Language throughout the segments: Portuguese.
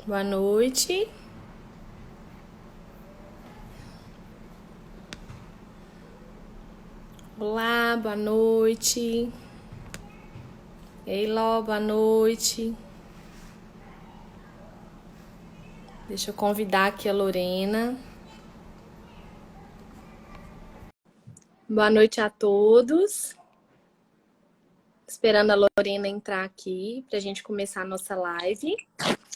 Boa noite. Olá, boa noite. Ei, Ló, boa noite. Deixa eu convidar aqui a Lorena. Boa noite a todos. Esperando a Lorena entrar aqui pra gente começar a nossa live.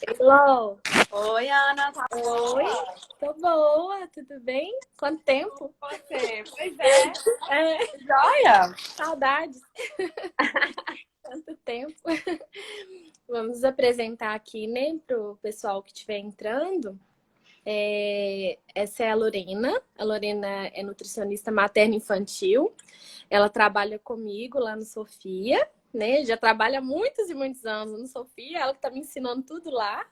Ei, Ló. Oi, Ana, tá Oi, boa? tô boa, tudo bem? Quanto tempo? Você? Pois é. É, Joia? saudades. Tanto tempo. Vamos nos apresentar aqui, né, pro pessoal que estiver entrando. Essa é a Lorena. A Lorena é nutricionista materno-infantil. Ela trabalha comigo lá no Sofia, né? Já trabalha há muitos e muitos anos no Sofia. Ela que tá me ensinando tudo lá.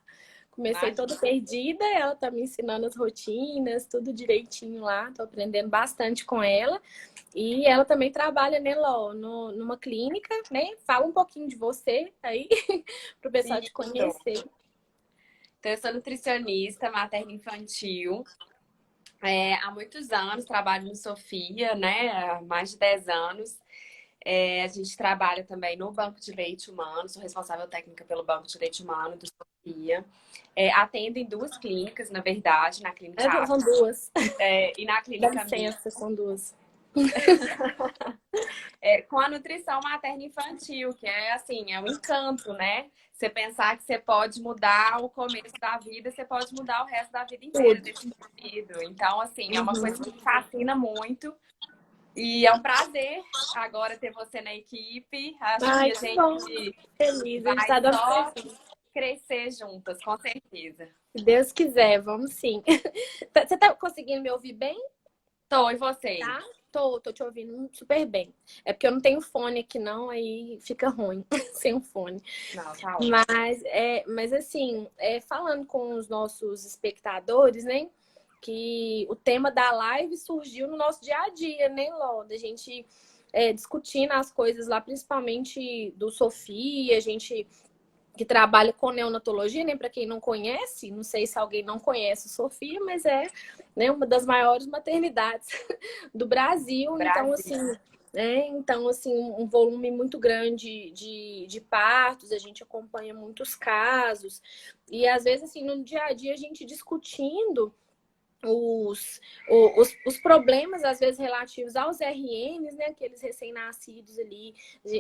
Comecei Imagina. toda perdida, ela tá me ensinando as rotinas, tudo direitinho lá. Tô aprendendo bastante com ela. E ela também trabalha, né, Ló, numa clínica, né? Fala um pouquinho de você aí, pro pessoal te Isso. conhecer. Então, eu sou nutricionista materno-infantil. Há muitos anos trabalho no Sofia, né? Há mais de 10 anos. A gente trabalha também no Banco de Leite Humano. Sou responsável técnica pelo Banco de Leite Humano do Sofia. Atendo em duas clínicas, na verdade, na clínica A, São duas. e na Dá clínica Mi. licença, são duas. Com a nutrição materno-infantil, que é assim, é um encanto, né? Você pensar que você pode mudar o começo da vida, você pode mudar o resto da vida inteira Tudo. desse indivíduo. Então, assim, é uma coisa Uhum. que me fascina muito. E é um prazer agora ter você na equipe. Acho Ai, que a que bom. gente Feliz. A gente vai tá dando só certo. crescer juntas, com certeza. Se Deus quiser, vamos sim. Você tá conseguindo me ouvir bem? Tô, e você? Tá? Tô te ouvindo super bem. É porque eu não tenho fone aqui, não, aí fica ruim sem o fone. Não, tá ótimo. Mas assim, falando com os nossos espectadores, né? Que o tema da live surgiu no nosso dia a dia, né, Ló? Da gente discutindo as coisas lá, principalmente do Sofia, a gente que trabalha com neonatologia, né? Para quem não conhece, não sei se alguém não conhece o Sofia, mas é, né, uma das maiores maternidades do Brasil. Brasil. Então, assim, um volume muito grande de partos, a gente acompanha muitos casos. E às vezes, assim, no dia a dia, a gente discutindo os problemas, às vezes, relativos aos RNs, né? Aqueles recém-nascidos ali.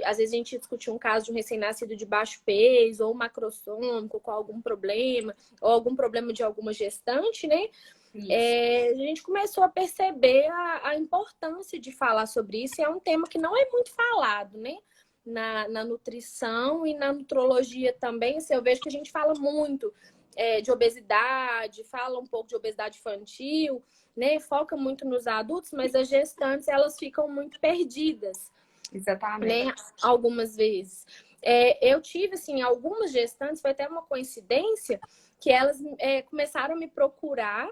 Às vezes a gente discutiu um caso de um recém-nascido de baixo peso, ou macrossômico, com algum problema, ou algum problema de alguma gestante, né? Isso. A gente começou a perceber a importância de falar sobre isso, e é um tema que não é muito falado, né? Na nutrição e na nutrologia também, assim, eu vejo que a gente fala muito de obesidade, fala um pouco de obesidade infantil, né? Foca muito nos adultos, mas as gestantes elas ficam muito perdidas, Exatamente. né? Algumas vezes. Eu tive, assim, algumas gestantes, foi até uma coincidência, que elas começaram a me procurar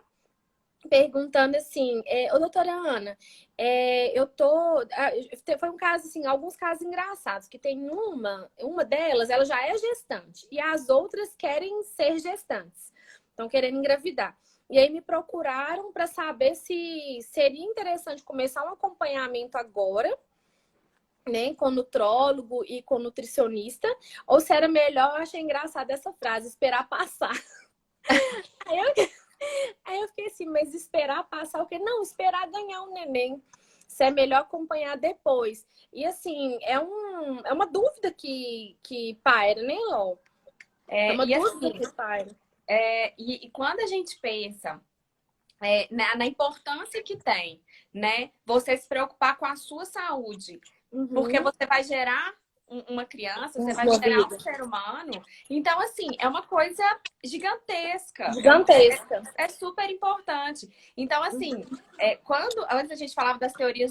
perguntando assim, ô doutora Ana, eu tô. Foi um caso, assim, alguns casos engraçados, que tem uma delas, ela já é gestante, e as outras querem ser gestantes, estão querendo engravidar. E aí me procuraram para saber se seria interessante começar um acompanhamento agora, né, com nutrólogo e com nutricionista, ou se era melhor, eu achei engraçada essa frase, esperar passar. Aí eu Aí eu fiquei assim, mas esperar passar o quê? Não, esperar ganhar um neném. Se é melhor acompanhar depois. E assim, é uma dúvida que paira, né, Ló? É uma E dúvida assim, que paira. e quando a gente pensa na importância que tem, né? Você se preocupar com a sua saúde, porque Uhum. você vai gerar uma criança, você vai Uma gerar um vida ser humano. Então, assim, é uma coisa gigantesca, gigantesca. é super importante. Então, assim, quando antes a gente falava da teoria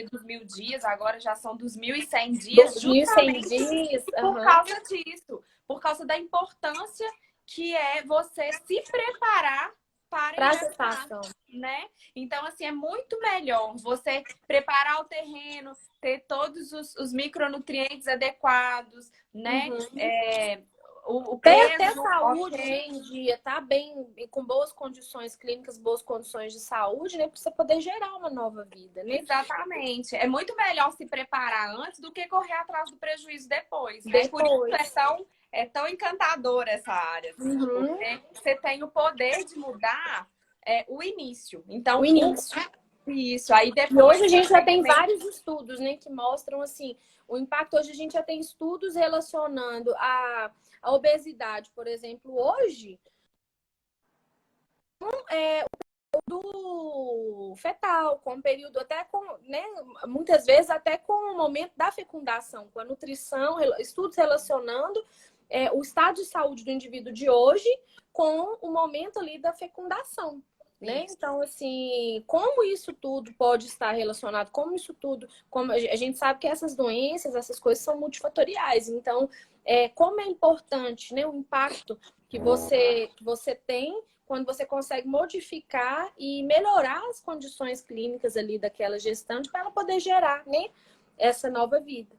dos 1.000 dias, agora já são dos 1.100 dias, 2.100 justamente dias. por Uhum. causa disso, por causa da importância que é você se preparar para Pra engravidar, gestação. né? Então, assim, é muito melhor você preparar o terreno, ter todos os micronutrientes adequados, né? Uhum. o Ter até peso, saúde, ok. né, em dia, tá bem, com boas condições clínicas, boas condições de saúde, né, para você poder gerar uma nova vida, né? Exatamente. É muito melhor se preparar antes do que correr atrás do prejuízo depois, né? Por isso Depois. é tão encantadora essa área, assim, Uhum. porque você tem o poder de mudar o início. O Então, início. isso. Aí E depois hoje a gente você já tem tem também. vários estudos, né, que mostram assim o impacto. Hoje a gente já tem estudos relacionando a obesidade, por exemplo, hoje do fetal, com o período até com, né, muitas vezes até com o momento da fecundação, com a nutrição, estudos relacionando o estado de saúde do indivíduo de hoje com o momento ali da fecundação. Né? Isso. Então, assim, como isso tudo pode estar relacionado, como isso tudo, como a gente sabe que essas doenças, essas coisas são multifatoriais. Então, como é importante, né, o impacto que você tem quando você consegue modificar e melhorar as condições clínicas ali daquela gestante para ela poder gerar, né, essa nova vida.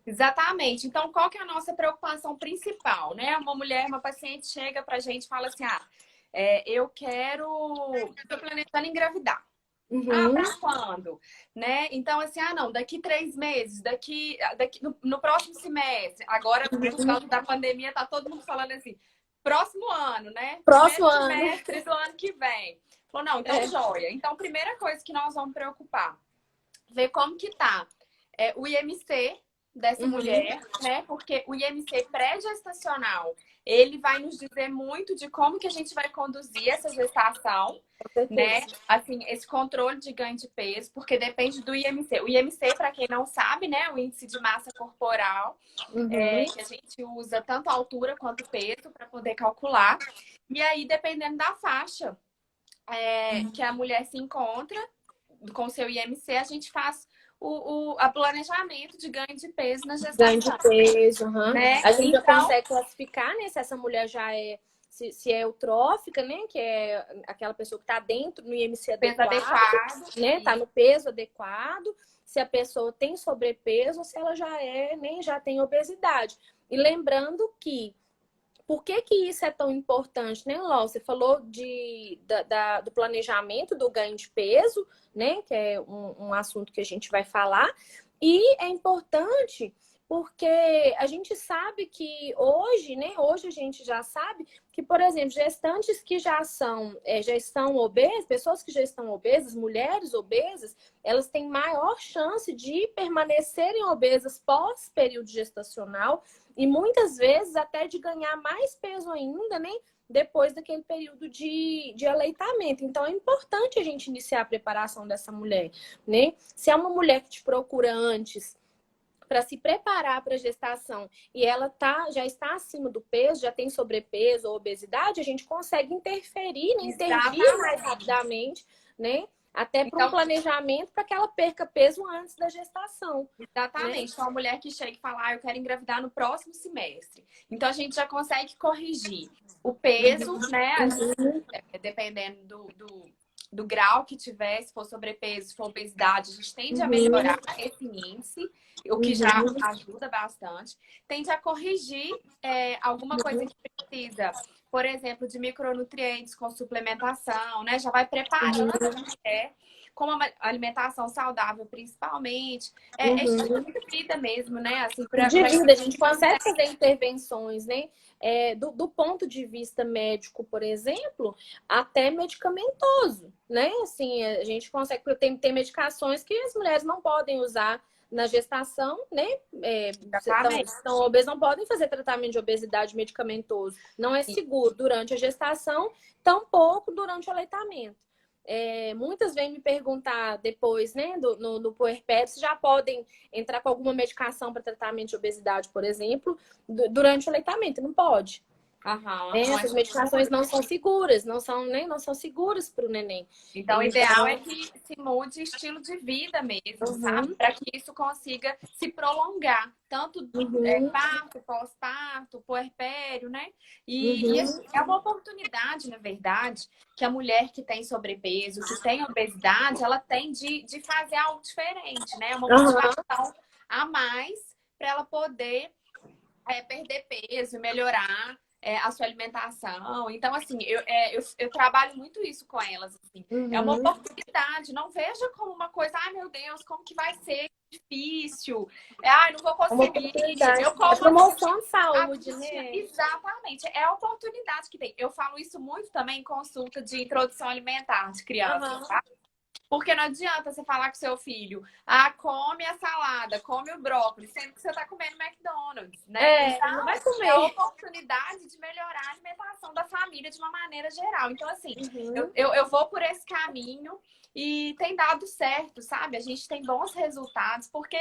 Exatamente. Então, qual que é a nossa preocupação principal, né? Uma paciente chega pra gente e fala assim, tô planejando engravidar. Ah, Uhum. para quando? Né? Então, assim, não, daqui 3 meses, no próximo semestre. Agora, por causa da pandemia, tá todo mundo falando assim, próximo ano, né? Próximo Primeiro ano. semestre do ano que vem. Falou, não, então joia. Então, primeira coisa que nós vamos preocupar, ver como que tá o IMC dessa Uhum. mulher, né? Porque o IMC pré-gestacional, ele vai nos dizer muito de como que a gente vai conduzir essa gestação, Com né? certeza. Assim, esse controle de ganho de peso, porque depende do IMC. O IMC, para quem não sabe, né? O índice de massa corporal, Uhum. que a gente usa tanto a altura quanto o peso para poder calcular. E aí, dependendo da faixa que a mulher se encontra com o seu IMC, a gente faz a planejamento de ganho de peso na Ganho de gestação, peso, uhum. né? A gente já Então, consegue classificar, né, se essa mulher já se é eutrófica, né, que é aquela pessoa que está dentro no IMC peso adequado, adequado. né, tá no peso adequado, se a pessoa tem sobrepeso ou se ela já nem já tem obesidade. E lembrando que por que que isso é tão importante, né, Lau? Você falou do planejamento do ganho de peso, né? Que é um assunto que a gente vai falar. E é importante porque a gente sabe que hoje, né? Hoje a gente já sabe que, por exemplo, gestantes que já estão obesas, pessoas que já estão obesas, mulheres obesas, elas têm maior chance de permanecerem obesas pós período gestacional e muitas vezes até de ganhar mais peso ainda, né? Depois daquele período de aleitamento. Então, é importante a gente iniciar a preparação dessa mulher, né? Se é uma mulher que te procura antes para se preparar para a gestação e ela já está acima do peso, já tem sobrepeso ou obesidade, a gente consegue interferir, né? Intervir mais exatamente. rapidamente, né? Até para um Então, planejamento para que ela perca peso antes da gestação, né? exatamente. Então, a mulher que chega e fala, eu quero engravidar no próximo semestre. Então, a gente já consegue corrigir o peso, né? Dependendo do grau que tiver, se for sobrepeso, se for obesidade, a gente tende a Uhum, melhorar esse índice, o que já uhum, ajuda bastante. Tende a corrigir alguma coisa que precisa, por exemplo, de micronutrientes com suplementação, né? Já vai preparando a mulher com uma alimentação saudável, principalmente. Estilo uhum. de vida mesmo, né? Assim, De para vida, a gente consegue fazer intervenções, né? Do ponto de vista médico, por exemplo, até medicamentoso, né? Assim, a gente consegue, porque tem medicações que as mulheres não podem usar na gestação, né? exatamente. Então, obesas não podem fazer tratamento de obesidade medicamentoso. Não é seguro durante a gestação, tampouco durante o aleitamento. Muitas vêm me perguntar depois, né, no puerpério, se já podem entrar com alguma medicação para tratamento de obesidade, por exemplo, durante o aleitamento. Não pode. Aham, não é Essas medicações não são seguras, não são, né, não são seguras para o neném. Então, o ideal é Então, que se mude estilo de vida mesmo, sabe? uhum, Para que isso consiga se prolongar, tanto uhum, parto, pós-parto, puerpério, né? E assim, uhum, é uma oportunidade, na verdade, que a mulher que tem sobrepeso, que tem obesidade, ela tem de fazer algo diferente, né? É uma uhum, motivação a mais para ela poder perder peso, melhorar a sua alimentação. Então, assim, eu trabalho muito isso com elas. Assim. É uma oportunidade. Não veja como uma coisa, ai meu Deus, como que vai ser difícil. Ai, não vou Uma conseguir. oportunidade. Eu como É promoção de a saúde, bichinha. né? Exatamente. É a oportunidade que tem. Eu falo isso muito também em consulta de introdução alimentar de crianças, Aham. tá? Porque não adianta você falar com seu filho, come a salada, come o brócolis, sendo que você está comendo McDonald's, né? Não Então, vai é a comer. oportunidade de melhorar a alimentação da família de uma maneira geral. Então, assim, Uhum. eu vou por esse caminho e tem dado certo, sabe? A gente tem bons resultados, porque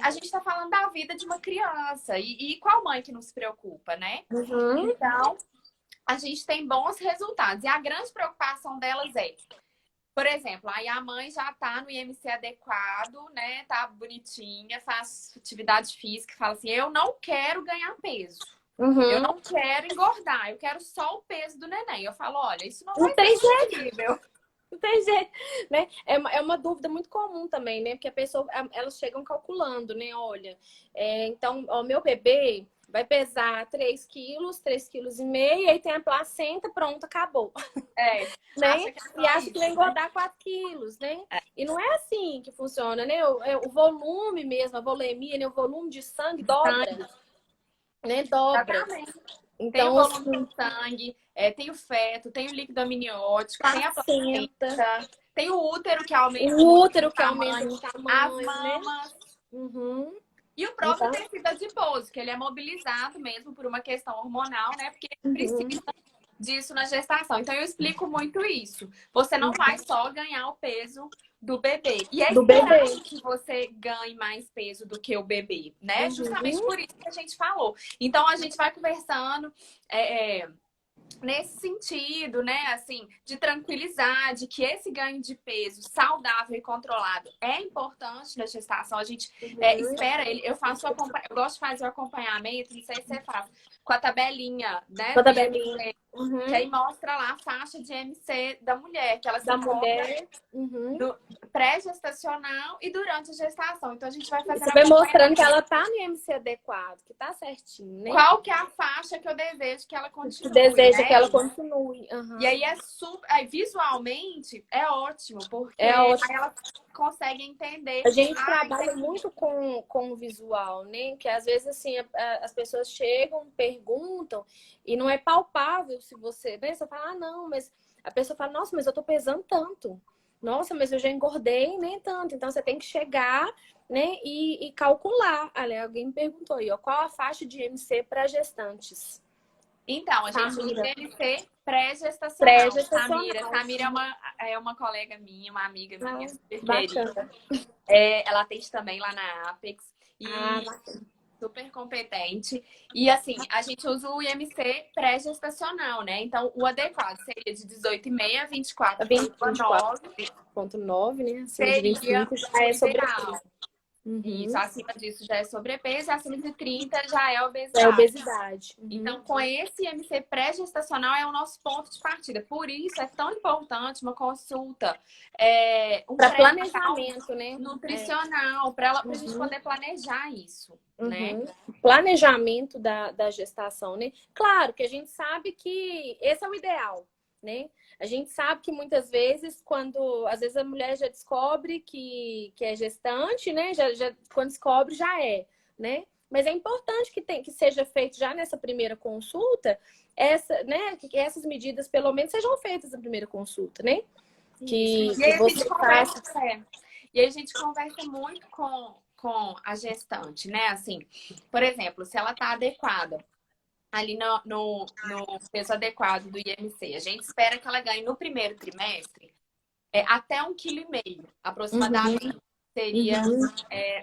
a gente está falando da vida de uma criança. E qual mãe que não se preocupa, né? Uhum. Então, a gente tem bons resultados. E a grande preocupação delas é, por exemplo, aí a mãe já tá no IMC adequado, né? Tá bonitinha, faz atividade física, fala assim: eu não quero ganhar peso. Eu Uhum. não quero engordar, eu quero só o peso do neném. Eu falo, olha, isso não Não vai ser tem jeito, possível. não tem jeito, né? É uma dúvida muito comum também, né? Porque a pessoa, elas chegam calculando, né? Olha, então, o meu bebê vai pesar 3 quilos, 3,5 kg, aí tem a placenta, pronto, acabou. Né? Acha que é E só acha que vai isso, né? engordar 4 quilos, né? E não é assim que funciona, né? O volume mesmo, a volemia, né? O volume de sangue dobra, Sangue, né? Dobra. exatamente. Tem o Então, volume assim, do sangue, tem o feto, tem o líquido amniótico, tem a placenta, placenta, tem o útero que aumenta o muito útero o que aumenta tamanho, de as tamanho, né? mamas. Uhum. E o próprio Então, tecido adiposo, que ele é mobilizado mesmo por uma questão hormonal, né? Porque precisa uhum. disso na gestação. Então, eu explico muito isso. Você não vai só ganhar o peso do bebê. E é Do bebê. esperado que você ganhe mais peso do que o bebê, né? Justamente Uhum. por isso que a gente falou. Então, a gente vai conversando. Nesse sentido, né, assim, de tranquilizar, de que esse ganho de peso saudável e controlado é importante na gestação. A gente Uhum. espera ele. Eu gosto de fazer o acompanhamento, não sei se você faz, com a tabelinha, né, do Toda belinha. IMC, que Uhum. aí mostra lá a faixa de IMC da mulher, que ela se Da encontra mulher. Uhum. do pré-gestacional e durante a gestação. Então, a gente vai fazendo Você vai mostrando que acompanhamento. ela tá no IMC adequado, que tá certinho, né? Qual que é a faixa que eu desejo que ela Que continue, deseja que né? ela continue. E Uhum. aí aí, visualmente é ótimo, porque É aí ótimo. ela consegue entender. A gente Ah, trabalha entendi. muito com o visual, né? Que às vezes assim as pessoas chegam, perguntam e não é palpável se você, né? Você fala, ah, não, mas a pessoa fala, nossa, mas eu tô pesando tanto. Nossa, mas eu já engordei nem tanto. Então você tem que chegar, né? E calcular. Ali, alguém me perguntou aí, ó, qual a faixa de IMC para gestantes? Então, a gente usa o Samira, IMC pré-gestacional. Samira. pré-gestacional. Samira é uma colega minha, uma amiga Ah, minha, super querida. bacana. Ela atende também lá na Apex. Ah, E bacana. super competente. E assim, a gente usa o IMC pré-gestacional, né? Então, o adequado seria de 18,5 a 24,9. 24,9, né? Acima de Seria 25 já o é sobrepeso. ideal. Isso, Uhum. acima disso já é sobrepeso, acima de 30 já é É obesidade. obesidade. Uhum. Então, com esse IMC pré-gestacional é o nosso ponto de partida. Por isso é tão importante uma consulta, um Para pré-natal planejamento, né? nutricional, para a gente Uhum. poder planejar isso, né? Uhum. Planejamento da gestação, né? Claro que a gente sabe que esse é o ideal, né? A gente sabe que muitas vezes, às vezes a mulher já descobre que é gestante, né? Quando descobre, já é, né? Mas é importante que seja feito já nessa primeira consulta, né? Que essas medidas, pelo menos, sejam feitas na primeira consulta, né? Isso. Que, E que aí a gente você faça. conversa, e aí a gente conversa muito com a gestante, né? Assim, por exemplo, se ela está adequada ali no peso adequado do IMC, a gente espera que ela ganhe no primeiro trimestre até 1,5 kg, Uhum, aproximadamente, seria uhum,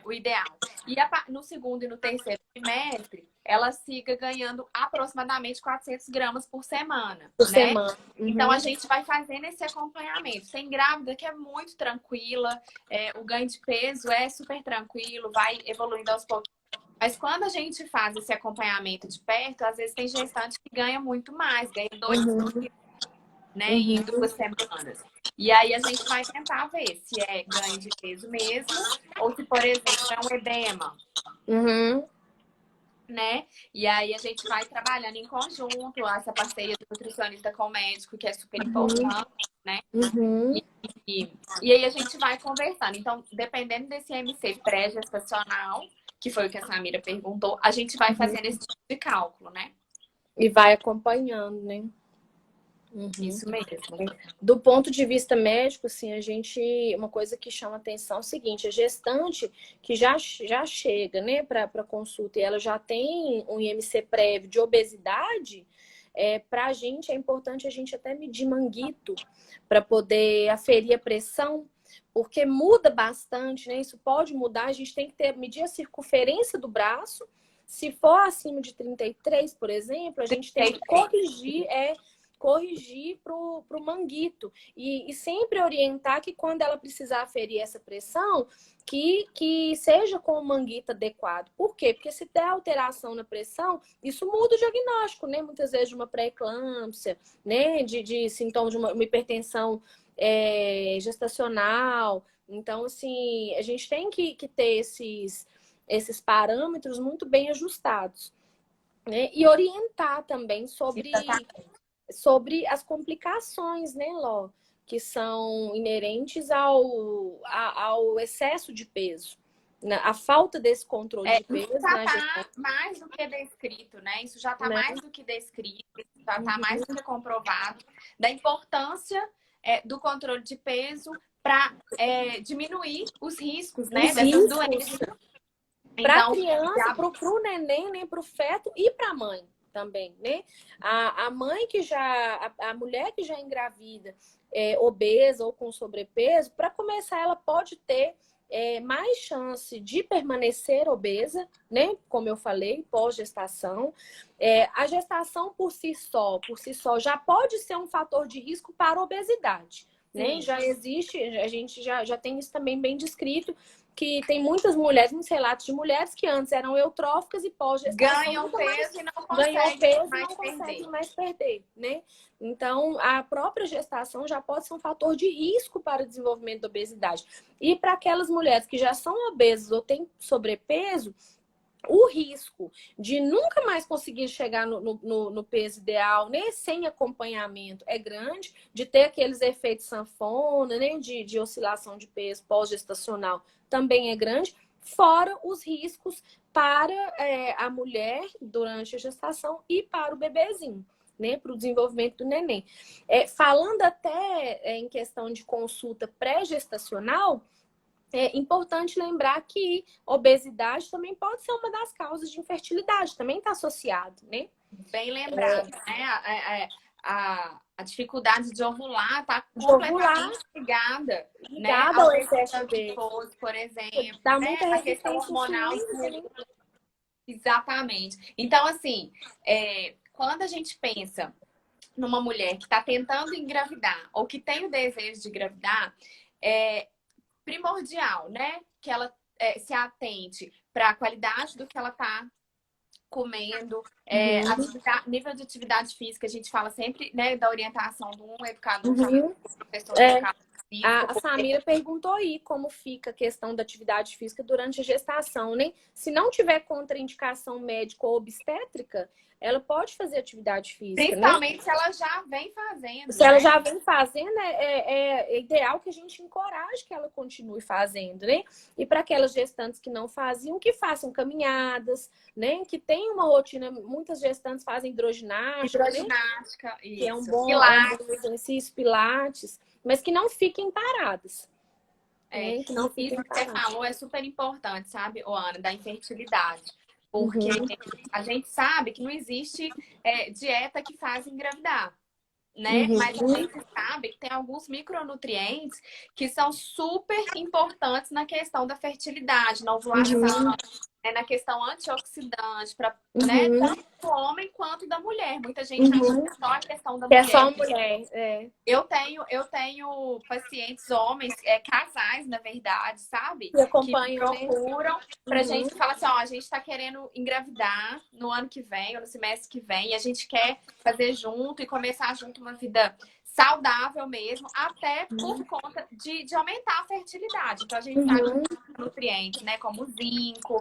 o ideal. E no segundo e no terceiro trimestre, ela siga ganhando aproximadamente 400 gramas por semana, por né? semana. Então, Uhum, a gente vai fazendo esse acompanhamento. Tem grávida que é muito tranquila, o ganho de peso é super tranquilo, vai evoluindo aos poucos. Mas quando a gente faz esse acompanhamento de perto, às vezes tem gestante que ganha muito mais, ganha 2 uhum, né, em uhum, 2 semanas. E aí a gente vai tentar ver se é ganho de peso mesmo, ou se, por exemplo, é um edema. uhum. né? E aí a gente vai trabalhando em conjunto, essa parceria do nutricionista com o médico, que é super importante, né? Uhum. E aí a gente vai conversando. Então, dependendo desse MC pré-gestacional, que foi o que a Samira perguntou, a gente vai fazendo esse tipo de cálculo, né? E vai acompanhando, né? Uhum. Isso mesmo. Do ponto de vista médico, assim, uma coisa que chama atenção é o seguinte, a gestante que já chega, né, para consulta e ela já tem um IMC prévio de obesidade, para a gente é importante a gente até medir manguito para poder aferir a pressão, porque muda bastante, né? Isso pode mudar, a gente tem que medir a circunferência do braço. Se for acima de 33, por exemplo, a gente tem que corrigir para o manguito. E sempre orientar que quando ela precisar aferir essa pressão, que seja com o manguito adequado. Por quê? Porque se der alteração na pressão, isso muda o diagnóstico, né? Muitas vezes de uma pré-eclâmpsia, né? De sintomas de uma hipertensão gestacional. Então, assim, a gente tem que ter esses parâmetros muito bem ajustados, né? E orientar também sobre as complicações, né, Ló? Que são inerentes ao excesso de peso. A falta desse controle de peso. Isso já está mais do que descrito, né? Isso já está mais do que descrito, já está mais do que comprovado, da importância do controle de peso para diminuir os riscos, né? Dessas doenças. Para a criança, para o neném, né? Para o feto e para a mãe também, né? A mãe a mulher que já engravida obesa ou com sobrepeso, para começar, ela pode ter mais chance de permanecer obesa, né? Como eu falei, pós-gestação. A gestação por si só já pode ser um fator de risco para a obesidade, né? Já existe, a gente já tem isso também bem descrito, que tem muitos relatos de mulheres que antes eram eutróficas e pós-gestação ganham peso e não conseguem mais perder, né? Então, a própria gestação já pode ser um fator de risco para o desenvolvimento da obesidade. E para aquelas mulheres que já são obesas ou têm sobrepeso, o risco de nunca mais conseguir chegar no peso ideal, né, sem acompanhamento, é grande, de ter aqueles efeitos sanfona, né, de oscilação de peso pós-gestacional também é grande, fora os riscos para a mulher durante a gestação e para o bebezinho, né, para o desenvolvimento do neném. Falando até em questão de consulta pré-gestacional, é importante lembrar que obesidade também pode ser uma das causas de infertilidade, também está associado, né? Bem lembrado, né? A dificuldade de ovular está completamente ligada, né? Ao excesso de glicose, por exemplo. Dá muita a questão hormonal. Exatamente. Então, assim, quando a gente pensa numa mulher que está tentando engravidar ou que tem o desejo de engravidar, primordial, né? Que ela se atente para a qualidade do que ela está comendo, nível de atividade física, a gente fala sempre, né, da orientação de um educador, professor de educação física. A Samira perguntou aí como fica a questão da atividade física durante a gestação, né? Se não tiver contraindicação médica ou obstétrica, ela pode fazer atividade física, principalmente, né? se ela já vem fazendo. Se ela já vem fazendo, é ideal que a gente encoraje que ela continue fazendo, né? E para aquelas gestantes que não faziam, que façam caminhadas, né? Que tem uma rotina, muitas gestantes fazem hidroginástica, né? Que é um bom exercício, pilates, mas que não fiquem paradas. Que não fiquem paradas. Isso que você falou é super importante, sabe, Ana, da infertilidade. Porque a gente sabe que não existe dieta que faz engravidar, né? Mas a gente sabe que tem alguns micronutrientes que são super importantes na questão da fertilidade, na ovulação, na questão antioxidante, para tanto do homem quanto da mulher. Muita gente acha que é só a questão da mulher. É só a mulher, Eu tenho pacientes homens, casais, na verdade, sabe? Que me procuram pra gente falar assim, ó, a gente tá querendo engravidar no ano que vem, ou no semestre que vem, e a gente quer fazer junto e começar junto uma vida saudável mesmo, até por conta de aumentar a fertilidade. Então, a gente sabe que nutrientes, né, como zinco,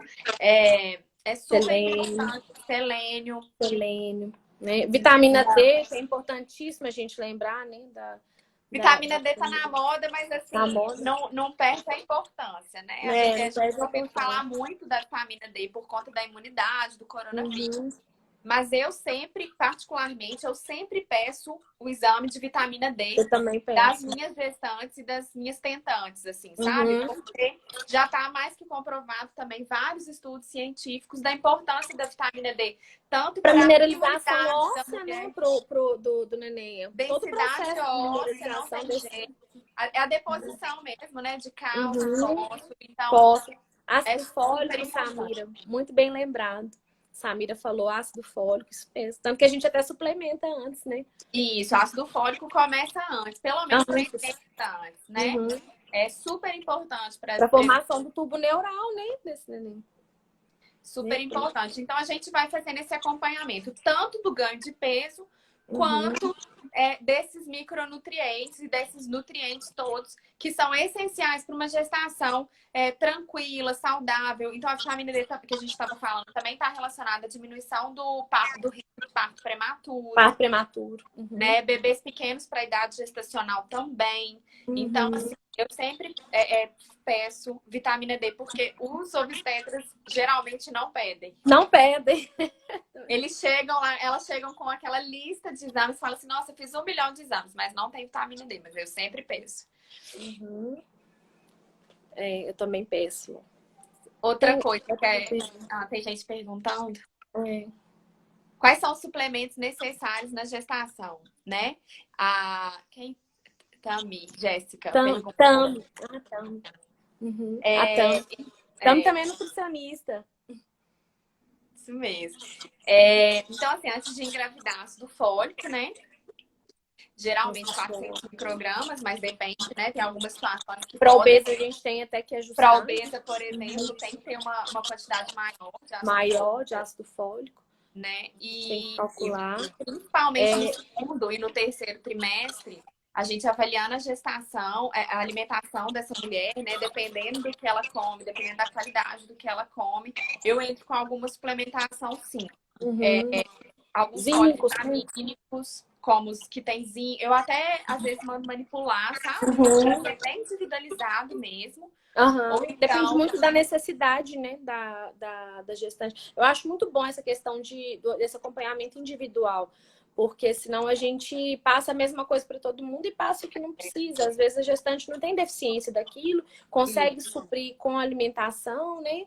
É super Selênio, importante. Selênio. selênio, né? Vitamina D, que é importantíssima a gente lembrar, né? Vitamina D tá na moda, mas da assim, moda. não perde a importância, né? É, A não gente perde a ouviu falar importância. muito da vitamina D por conta da imunidade, do coronavírus. Uhum. Mas eu sempre, particularmente, eu sempre peço o exame de vitamina D Eu também das penso. minhas gestantes e das minhas tentantes, assim, sabe? Uhum. Porque já está mais que comprovado também vários estudos científicos da importância da vitamina D, tanto Para para a mineralização imunidade da óssea, né? mulher, Do neném. Todo o densidade processo de óssea, não mineralização tem desse. jeito. É a deposição mesmo, né, de cálcio, Uhum. fósforo. Então, Fósforo. é Ácido super fólico, importante. Samira. Muito bem lembrado. Samira falou ácido fólico, isso mesmo. Tanto que a gente até suplementa antes, né? Isso, ácido fólico começa antes, pelo menos 3 meses Antes. antes, né? Uhum. É super importante para Para a formação do tubo neural, né? Desse neném. super importante. Então, a gente vai fazendo esse acompanhamento, tanto do ganho de peso, quanto desses micronutrientes e desses nutrientes todos, que são essenciais para uma gestação tranquila, saudável. Então, a vitamina D, que a gente estava falando, também está relacionada à diminuição do risco de parto prematuro. Parto prematuro. Né? Bebês pequenos para a idade gestacional também. Então, assim, eu sempre peço vitamina D, porque os obstetras geralmente não pedem. Não pedem. Eles chegam lá, elas chegam com aquela lista de exames e falam assim, nossa, eu fiz 1 milhão de exames, mas não tem vitamina D, mas eu sempre peço. Eu também peço. Outra coisa que tem gente perguntando. Quais são os suplementos necessários na gestação, né? Tami, Jéssica, perguntou. Tami. A Tami. Tami também é É, nutricionista. isso mesmo. Então, assim, antes de engravidar, ácido fólico, né? Geralmente 400 microgramas, mas depende, né? Tem algumas situações que Para podem. obesa a gente tem até que ajustar. Para obesa, por exemplo, tem que ter uma quantidade maior de ácido fólico. né? Tem que calcular. Principalmente no segundo e no terceiro trimestre, a gente avaliando a gestação, a alimentação dessa mulher, né? Dependendo do que ela come, dependendo da qualidade do que ela come, eu entro com alguma suplementação, sim. Alguns polivitamínicos, como os que tem zinco. Eu até, às vezes, mando manipular, sabe? Para ser bem individualizado mesmo. Ou então... Depende muito da necessidade, né, da gestante. Eu acho muito bom essa questão desse acompanhamento individual, porque senão a gente passa a mesma coisa para todo mundo e passa o que não precisa. Às vezes a gestante não tem deficiência daquilo, consegue suprir com a alimentação, né?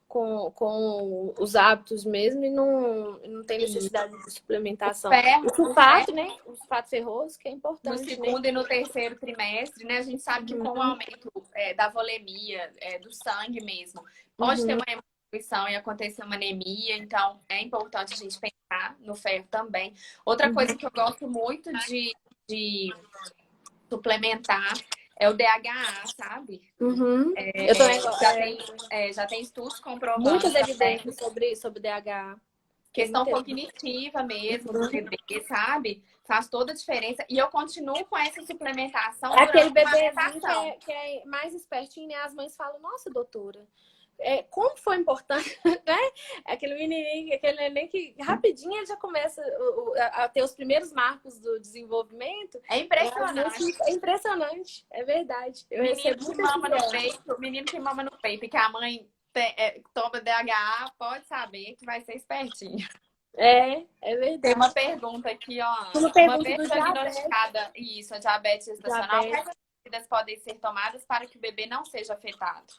Com os hábitos mesmo e não tem necessidade de suplementação. O sulfato, né? O sulfato ferroso, que é importante. No segundo e no terceiro trimestre, né? A gente sabe que com o aumento da volemia, do sangue mesmo, pode ter uma diminuição e acontecer uma anemia, então é importante a gente pensar no ferro também. Outra coisa que eu gosto muito de suplementar é o DHA, sabe? Eu também gosto. Já tem estudos comprovando. Muitas evidências sobre DHA. Questão cognitiva mesmo do bebê, sabe? Faz toda a diferença. E eu continuo com essa suplementação durante aquele bebezinho que é mais espertinho, né? As mães falam, nossa, doutora, como foi importante, né? Aquele menininho, aquele neném que rapidinho ele já começa a ter os primeiros marcos do desenvolvimento. É impressionante. É impressionante, é verdade. Eu recebo muito o menino que mama no peito, que a mãe toma DHA, pode saber que vai ser espertinho. É verdade. Tem uma pergunta aqui, ó. Uma vez diagnosticada, isso, a diabetes gestacional, quais medidas podem ser tomadas para que o bebê não seja afetado?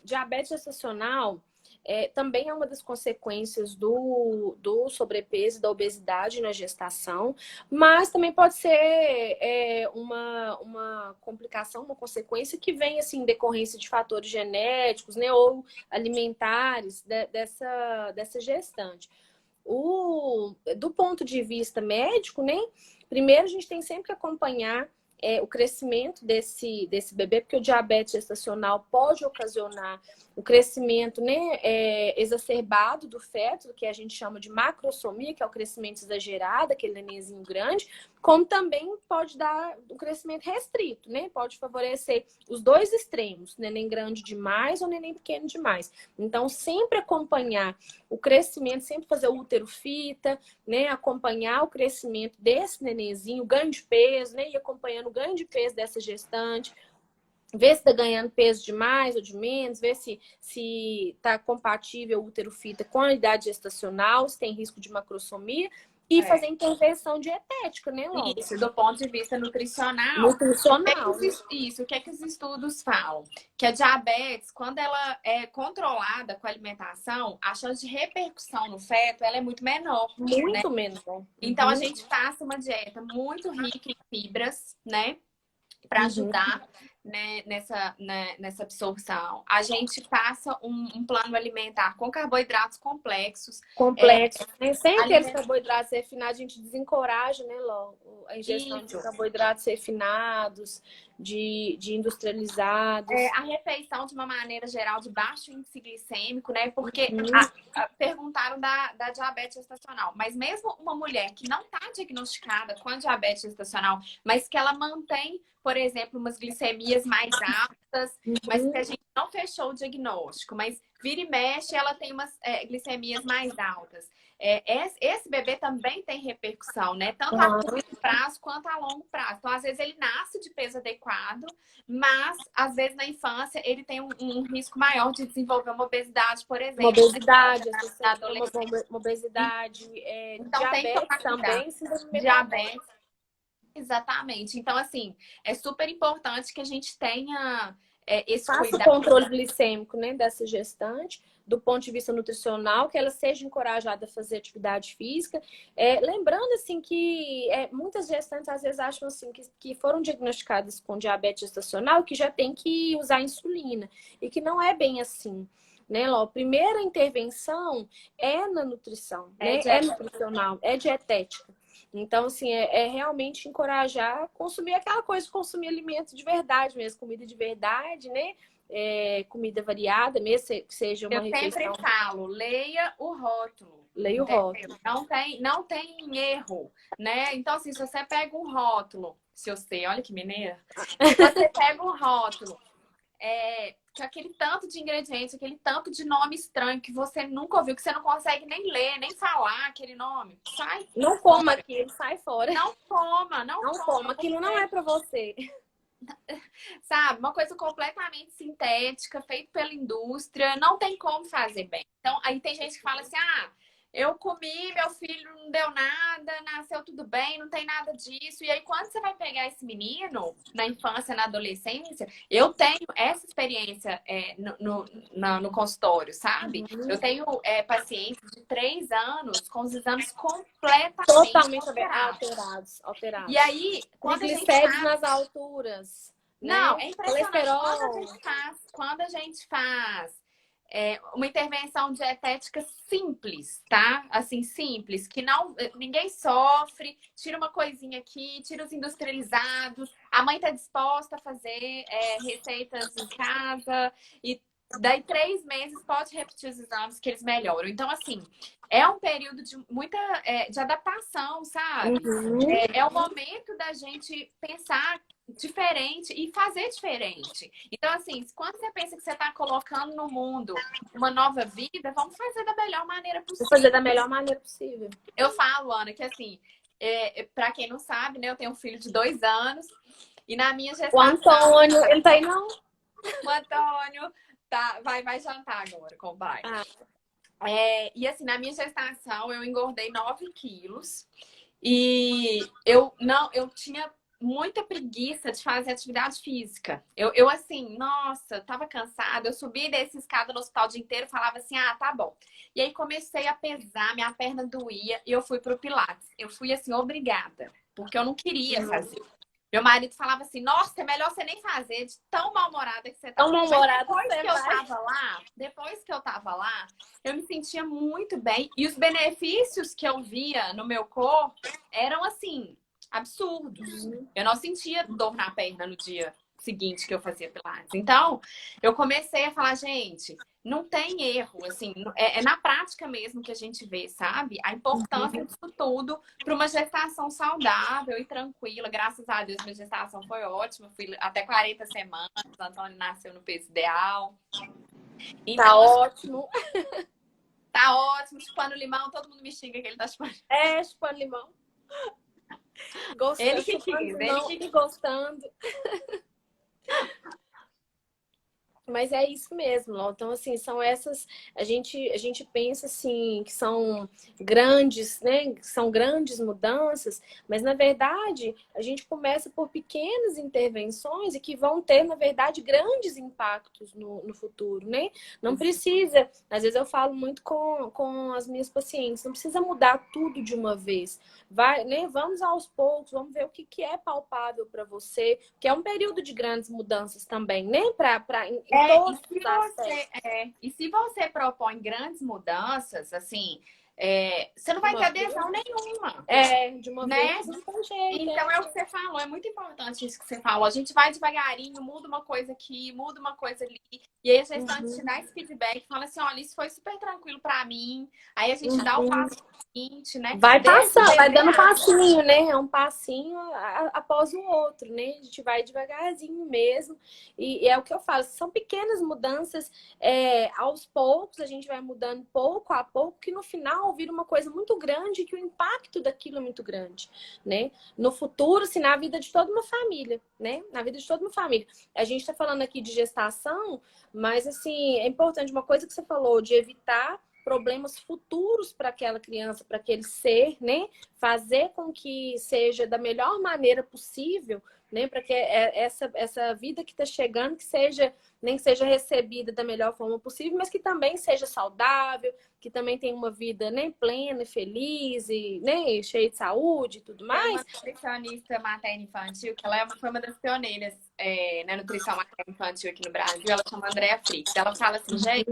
Diabetes gestacional também é uma das consequências do sobrepeso e da obesidade na gestação, mas também pode ser uma complicação, uma consequência que vem assim, em decorrência de fatores genéticos, né, ou alimentares dessa gestante. Do ponto de vista médico, né, primeiro a gente tem sempre que acompanhar o crescimento desse bebê, porque o diabetes gestacional pode ocasionar o crescimento, né, exacerbado do feto, que a gente chama de macrosomia, que é o crescimento exagerado, aquele nenenzinho grande, como também pode dar um crescimento restrito, né? Pode favorecer os dois extremos, neném grande demais ou neném pequeno demais. Então, sempre acompanhar o crescimento, sempre fazer o útero fita, né? Acompanhar o crescimento desse nenenzinho, o ganho de peso, né? E acompanhando o ganho de peso dessa gestante. Ver se está ganhando peso de mais ou de menos, ver se está compatível o útero fita com a idade gestacional, se tem risco de macrosomia. E fazer intervenção dietética, né, Laura? Isso, do ponto de vista nutricional. Nutricional. Isso, o que é que os estudos falam? Que a diabetes, quando ela é controlada com a alimentação, a chance de repercussão no feto, ela é muito menor. Muito menor. Então, a gente passa uma dieta muito rica em fibras, né? Para ajudar, né, nessa absorção. A gente passa um plano alimentar com carboidratos complexos. Sem aqueles carboidratos refinados, a gente desencoraja, né, logo, a ingestão de carboidratos refinados, de industrializados. A refeição, de uma maneira geral, de baixo índice glicêmico, né? Porque perguntaram da diabetes gestacional. Mas mesmo uma mulher que não está diagnosticada com a diabetes gestacional, mas que ela mantém, por exemplo, umas glicemias mais altas, mas que a gente não fechou o diagnóstico, mas vira e mexe, ela tem umas glicemias mais altas. Esse bebê também tem repercussão, né? Tanto a curto prazo quanto a longo prazo. Então, às vezes, ele nasce de peso adequado, mas, às vezes, na infância, ele tem um risco maior de desenvolver uma obesidade, por exemplo. Uma obesidade, então, diabetes também. Diabetes. Exatamente. Então, assim, é super importante que a gente tenha esse cuidado. Faça o controle glicêmico, né, dessa gestante, do ponto de vista nutricional, que ela seja encorajada a fazer atividade física. Lembrando, assim, que muitas gestantes, às vezes, acham, assim, que foram diagnosticadas com diabetes gestacional, que já tem que usar insulina. E que não é bem assim. Né, Ló? A primeira intervenção é na nutrição, né? É nutricional, é dietética. Então, assim, realmente encorajar a consumir aquela coisa de consumir alimento de verdade mesmo, comida de verdade, né? Comida variada, mesmo que seja uma refeição. Eu sempre falo, leia o rótulo. Leia o rótulo. Não tem erro, né? Então, assim, se você pega um rótulo, olha que mineira, se você pega um rótulo, que aquele tanto de ingredientes, aquele tanto de nome estranho que você nunca ouviu, que você não consegue nem ler, nem falar aquele nome, sai. Não coma aquilo, sai fora. Não coma. Aquilo não é pra você. Sabe? Uma coisa completamente sintética, feita pela indústria, não tem como fazer bem. Então, aí tem gente que fala assim, eu comi, meu filho não deu nada, nasceu tudo bem, não tem nada disso. E aí, quando você vai pegar esse menino, na infância, na adolescência, eu tenho essa experiência no consultório, sabe? Eu tenho pacientes de 3 anos com os exames totalmente alterados. E aí, quando triglicéridos nas alturas. Não, né? é impressionante. Quando a gente faz uma intervenção dietética simples, tá? Assim, simples, que ninguém sofre, tira uma coisinha aqui, tira os industrializados, a mãe tá disposta a fazer receitas em casa e daí 3 meses pode repetir os exames que eles melhoram. Então, assim, é um período de muita de adaptação, sabe? É o momento da gente pensar diferente e fazer diferente. Então, assim, quando você pensa que você está colocando no mundo uma nova vida, vamos fazer da melhor maneira possível. Eu falo, Ana, que assim, para quem não sabe, né, eu tenho um filho de 2 anos e na minha gestação... O Antônio, ele tá aí não? O Antônio vai jantar agora com o pai. E assim, na minha gestação, eu engordei 9 quilos e eu tinha muita preguiça de fazer atividade física. Eu assim, nossa, tava cansada. Eu subi dessa escada no hospital o dia inteiro, falava assim, tá bom. E aí comecei a pesar, minha perna doía e eu fui pro Pilates. Eu fui assim, obrigada, porque eu não queria fazer. Meu marido falava assim, nossa, é melhor você nem fazer, de tão mal-humorada que você tá. Depois que eu tava lá, eu me sentia muito bem. E os benefícios que eu via no meu corpo eram assim, absurdos. Eu não sentia dor na perna no dia seguinte que eu fazia Pilates. Então, eu comecei a falar, gente, não tem erro, assim, é na prática mesmo que a gente vê, sabe? A importância disso tudo para uma gestação saudável e tranquila. Graças a Deus, minha gestação foi ótima, fui até 40 semanas, o Antônio nasceu no peso ideal. Então, tá ótimo. Tá ótimo, chupando limão, todo mundo me xinga que ele tá chupando. Chupando limão. Gostando, Ele que chupando quis, limão e gostando. Mas é isso mesmo, Ló. Então, assim, são essas... A gente pensa, assim, que são grandes, né? Que são grandes mudanças, mas, na verdade, a gente começa por pequenas intervenções e que vão ter, na verdade, grandes impactos no futuro, né? Não precisa... Às vezes eu falo muito com as minhas pacientes, não precisa mudar tudo de uma vez. Vai, né? Vamos aos poucos, vamos ver o que é palpável para você, que é um período de grandes mudanças também, né? E se você propõe grandes mudanças, assim, você não vai ter adesão nenhuma. De uma né? vez não tem jeito. Então é o que você falou, é muito importante isso que você falou. A gente vai devagarinho, muda uma coisa aqui, muda uma coisa ali. E aí a gestante te dá esse feedback, fala assim, olha, isso foi super tranquilo pra mim. Aí a gente dá o passo seguinte, né? Vai passando, vai dando passinho, né? É um passinho após o outro, né? A gente vai devagarzinho mesmo. E é o que eu falo, são pequenas mudanças, aos poucos, a gente vai mudando pouco a pouco, que no final vira uma coisa muito grande, que o impacto daquilo é muito grande, né? No futuro, assim, na vida de toda uma família, né? Na vida de toda uma família. A gente tá falando aqui de gestação, mas, assim, é importante uma coisa que você falou, de evitar problemas futuros para aquela criança, para aquele ser, né? Fazer com que seja da melhor maneira possível, né? Para que essa vida que está chegando, que seja, nem seja recebida da melhor forma possível, mas que também seja saudável, que também tenha uma vida, né, plena, feliz e, né, cheia de saúde e tudo mais. Tem uma nutricionista materno-infantil, que ela foi uma das pioneiras na nutrição materno-infantil aqui no Brasil, ela chama Andrea Fritz. Ela fala assim, gente,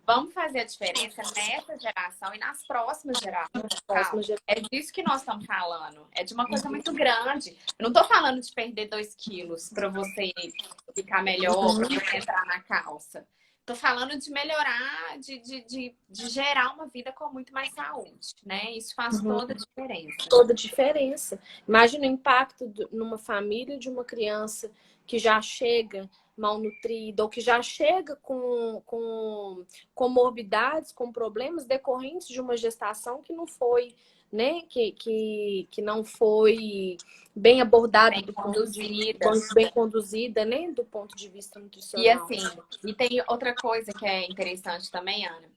vamos fazer a diferença nessa geração e nas próximas gerações. É disso que nós estamos falando. É de uma coisa muito grande. Eu não estou falando de perder 2 quilos para você ficar melhor, para você entrar na calça. Estou falando de melhorar, de gerar uma vida com muito mais saúde, né? Isso faz toda a diferença. Toda a diferença. Imagina o impacto numa família de uma criança que já chega malnutrida ou que já chega com comorbidades, com problemas decorrentes de uma gestação que não foi, né? Que não foi bem abordada, bem conduzida, né? Do ponto de vista nutricional. E assim, e tem outra coisa que é interessante também, Ana,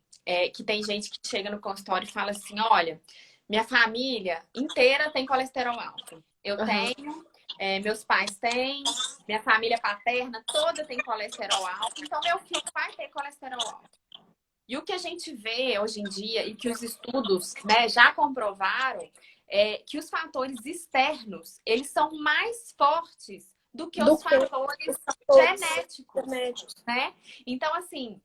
que tem gente que chega no consultório e fala assim, olha, minha família inteira tem colesterol alto. Eu tenho, meus pais têm, minha família paterna toda tem colesterol alto, então meu filho vai ter colesterol alto. E o que a gente vê hoje em dia, e que os estudos, né, já comprovaram, é que os fatores externos, eles são mais fortes do que os fatores genéticos, né? Então, assim,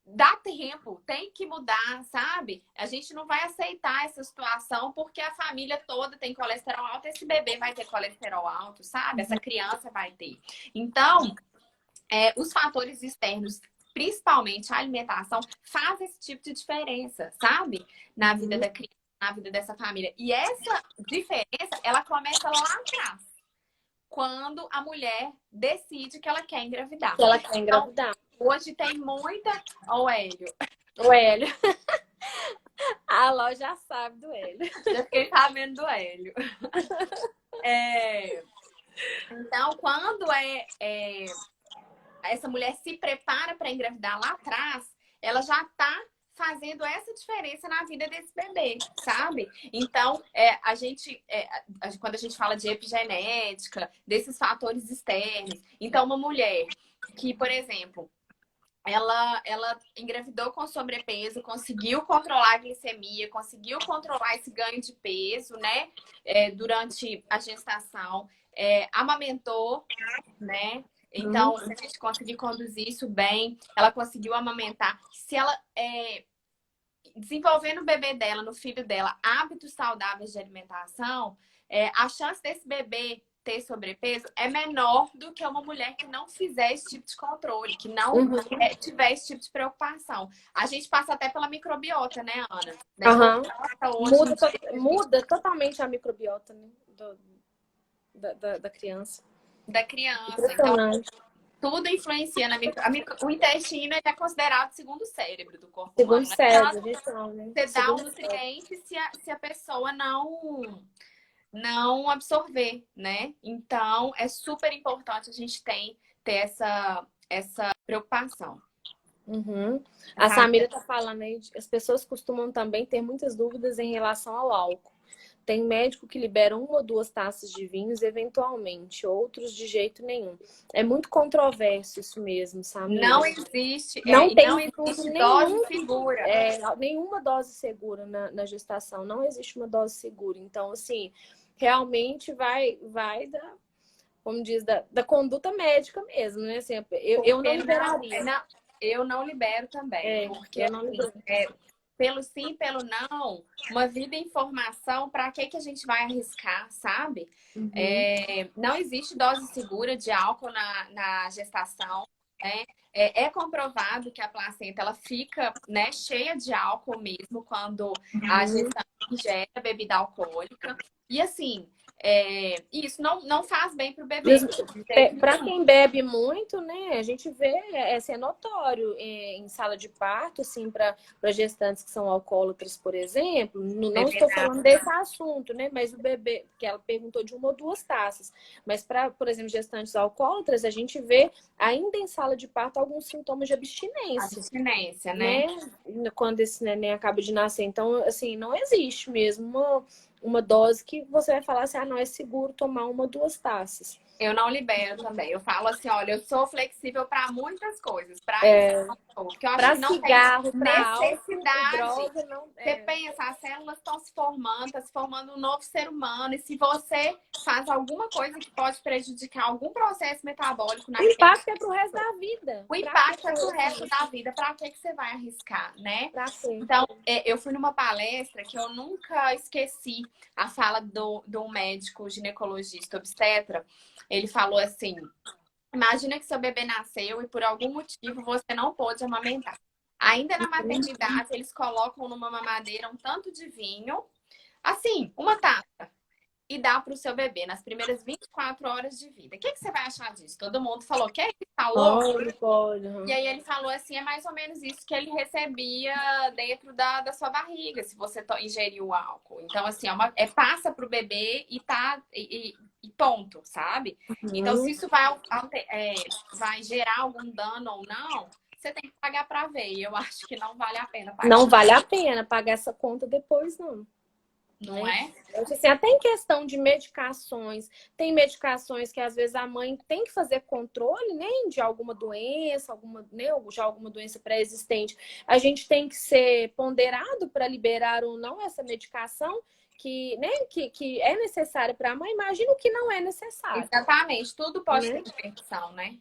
dá tempo, tem que mudar, sabe? A gente não vai aceitar essa situação porque a família toda tem colesterol alto, esse bebê vai ter colesterol alto, sabe? Essa criança vai ter. Então, os fatores externos, principalmente a alimentação, faz esse tipo de diferença, sabe? Na vida da criança, na vida dessa família. E essa diferença, ela começa lá atrás, quando a mulher decide que ela quer engravidar. Que ela quer engravidar. Então, hoje tem muita... Ó, o Hélio. O Hélio. A Ló já sabe do Hélio. Já fiquei sabendo do Hélio. Então, quando essa mulher se prepara para engravidar lá atrás, ela já está fazendo essa diferença na vida desse bebê, sabe? Então, quando a gente fala de epigenética, desses fatores externos, então uma mulher que, por exemplo, ela engravidou com sobrepeso, conseguiu controlar a glicemia, conseguiu controlar esse ganho de peso, né? Durante a gestação, amamentou, né? Então, se a gente conseguir conduzir isso bem, ela conseguiu amamentar. Se ela desenvolver no bebê dela, no filho dela, hábitos saudáveis de alimentação, a chance desse bebê ter sobrepeso é menor do que uma mulher que não fizer esse tipo de controle, que não tiver esse tipo de preocupação. A gente passa até pela microbiota, né, Ana? Aham. Hoje em dia, Muda totalmente a microbiota, né? Da criança. da criança. Então, Impressionante. tudo influencia na o intestino é considerado o segundo cérebro do corpo Segundo humano. cérebro, a gente fala, né? Você dá um Segundo cérebro. nutriente se a pessoa não absorver, né? Então, é super importante a gente ter essa preocupação. Uhum. A Samira está falando aí, as pessoas costumam também ter muitas dúvidas em relação ao álcool. Tem médico que libera 1 ou 2 taças de vinhos eventualmente, outros de jeito nenhum. É muito controverso isso mesmo, Samira. Não existe, não tem não existe dose segura. Nenhuma dose segura na gestação. Não existe uma dose segura. Então, assim, realmente vai da, como diz, da conduta médica mesmo, né? Assim, eu não liberaria. Eu não libero também. Porque eu não libero. Pelo sim, pelo não, uma vida em formação, para que a gente vai arriscar, sabe? Uhum. Não existe dose segura de álcool na gestação, né? É comprovado que a placenta ela fica, né, cheia de álcool mesmo quando a gestante ingere bebida alcoólica. E assim, isso não faz bem para o bebê. Para quem bebe muito, né? A gente vê, é notório em sala de parto, assim, para gestantes que são alcoólatras, por exemplo. Não estou falando desse assunto, né? Mas o bebê, que ela perguntou de 1 ou 2 taças. Mas para, por exemplo, gestantes alcoólatras, a gente vê ainda em sala de parto alguns sintomas de abstinência. Abstinência, né? Quando esse neném acaba de nascer. Então, assim, não existe mesmo uma dose que você vai falar assim, não é seguro tomar 1 ou 2 taças. Eu não libero também. Eu falo assim, olha, eu sou flexível para muitas coisas. Para porque eu acho que não cigarro, tem necessidade. Álcool, droga, não, Você pensa, as células estão se formando um novo ser humano. E se você faz alguma coisa que pode prejudicar algum processo metabólico o impacto é pro resto da vida. O impacto é pro resto da vida. Para que você vai arriscar, né? Então, eu fui numa palestra que eu nunca esqueci a fala do médico ginecologista obstetra. Ele falou assim, imagina que seu bebê nasceu e por algum motivo você não pôde amamentar. Ainda na maternidade, eles colocam numa mamadeira um tanto de vinho, assim, uma taça, e dá para o seu bebê nas primeiras 24 horas de vida. O que você vai achar disso? Todo mundo falou, que ele falou? Pode. E aí ele falou assim, é mais ou menos isso que ele recebia dentro da sua barriga, se você ingeriu álcool. Então, assim, passa pro bebê e ponto, sabe? Então, se isso vai gerar algum dano ou não, você tem que pagar para ver. E eu acho que não vale a pena pagar. Não vale a pena pagar essa conta depois, não. Não é? Assim, até em questão de medicações, tem medicações que às vezes a mãe tem que fazer controle, né, de alguma doença, já alguma doença pré-existente. A gente tem que ser ponderado para liberar ou não essa medicação que é necessária para a mãe. Imagina o que não é necessário. Exatamente, tudo pode ter repercussão, né?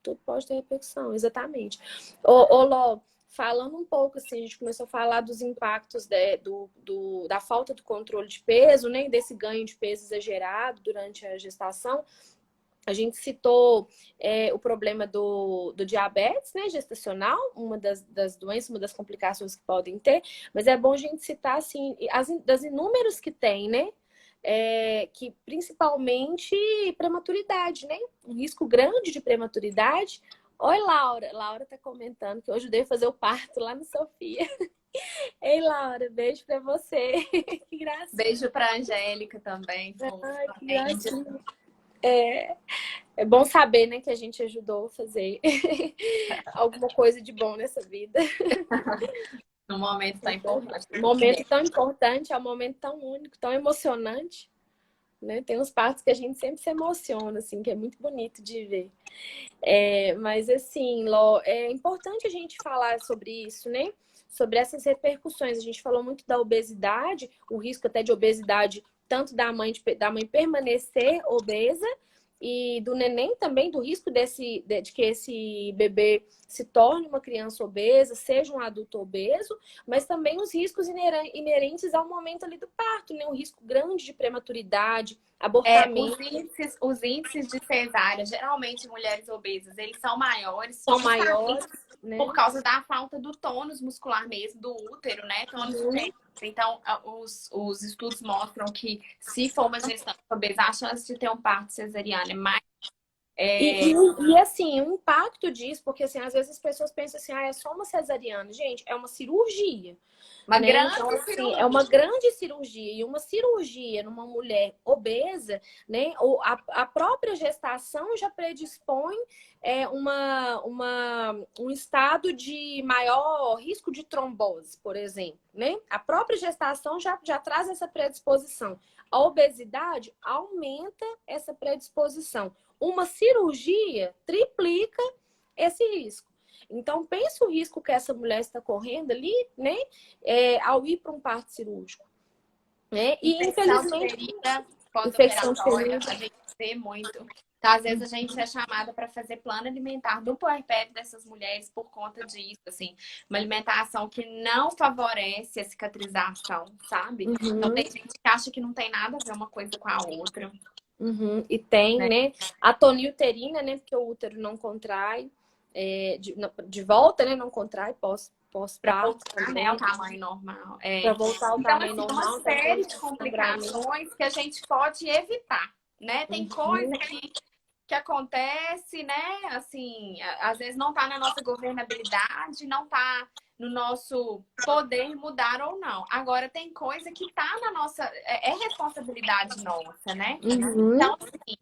Tudo pode ter repercussão, exatamente. Ló, falando um pouco, assim, a gente começou a falar dos impactos da falta do controle de peso, né? Desse ganho de peso exagerado durante a gestação. A gente citou o problema do diabetes, né, gestacional, uma das doenças, uma das complicações que podem ter, mas é bom a gente citar, assim, das inúmeros que tem, né? Que principalmente prematuridade, né? Um risco grande de prematuridade. Oi, Laura. Laura tá comentando que hoje eu devo fazer o parto lá no Sofia. Ei, Laura, beijo pra você. Que gracinha. Beijo pra Angélica também. Ai, que gracinha. É bom saber, né, que a gente ajudou a fazer alguma coisa de bom nessa vida. Num momento tão importante. Um momento tão importante, é um momento tão único, tão emocionante. Né? Tem uns partos que a gente sempre se emociona, assim, que é muito bonito de ver. Mas assim, Ló, é importante a gente falar sobre isso, né? Sobre essas repercussões. A gente falou muito da obesidade, o risco até de obesidade, tanto da mãe permanecer obesa, e do neném também, do risco de que esse bebê se torne uma criança obesa, seja um adulto obeso, mas também os riscos inerentes ao momento ali do parto, né? Um risco grande de prematuridade, abortamento. Os índices de cesárea, geralmente mulheres obesas, eles são maiores, São maiores, né? por causa da falta do tônus muscular mesmo, do útero, né? Tônus Então, os estudos mostram que se for uma gestante obesa, a chance de ter um parto cesariano é mais. E assim, o impacto disso, porque assim, às vezes as pessoas pensam assim, é só uma cesariana. Gente, é uma cirurgia. Uma né? grande Então, assim, cirurgia. é uma grande cirurgia. E uma cirurgia numa mulher obesa, né? A própria gestação já predispõe um estado de maior risco de trombose, por exemplo. Né? A própria gestação já traz essa predisposição. A obesidade aumenta essa predisposição. Uma cirurgia triplica esse risco. Então, pense o risco que essa mulher está correndo ali, né? Ao ir para um parto cirúrgico. Né? E, infelizmente, infecção de ferida, a gente vê muito. Então, às vezes, a gente é chamada para fazer plano alimentar do puerpério dessas mulheres por conta disso, assim. Uma alimentação que não favorece a cicatrização, sabe? Então, tem gente que acha que não tem nada a ver uma coisa com a outra. E tem, né? A tonil uterina, né? Porque o útero não contrai. De volta, né? Não contrai pós-parto. Né, o tamanho normal. Para voltar ao tamanho assim, normal. Uma série de complicações que a gente pode evitar, né? Tem coisa que acontece, né? Assim, às vezes não tá na nossa governabilidade, não tá no nosso poder mudar ou não. Agora, tem coisa que tá na nossa... É responsabilidade nossa, né? Então, assim,